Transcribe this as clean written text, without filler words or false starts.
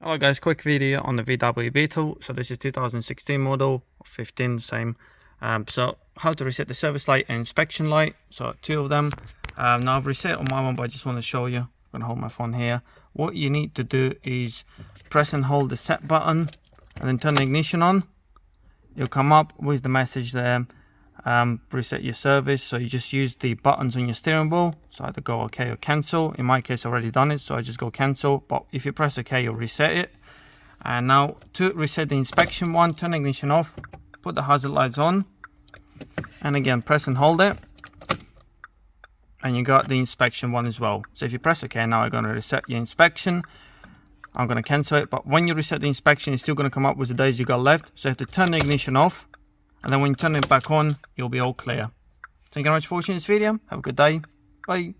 Hello guys, quick video on the VW Beetle. So this is 2016 model, 15 same. So how to reset the service light and inspection light. So two of them. Now I've reset on my one, but I just want to show you. I'm gonna hold my phone here. What you need to do is press and hold the set button and then turn the ignition on. It'll come up with the message there, reset your service. So you just use the buttons on your steering wheel, so either go OK or cancel. In my case, I've already done it, so I just go cancel. But if you press OK, you'll reset it. And now to reset the inspection one, turn the ignition off, put the hazard lights on, and again press and hold it, and you got the inspection one as well. So if you press OK, now I'm going to reset your inspection. I'm going to cancel it, but when you reset the inspection, it's still going to come up with the days you got left. So you have to turn the ignition off, and then when you turn it back on, you'll be all clear. Thank you very much for watching this video. Have a good day. Bye.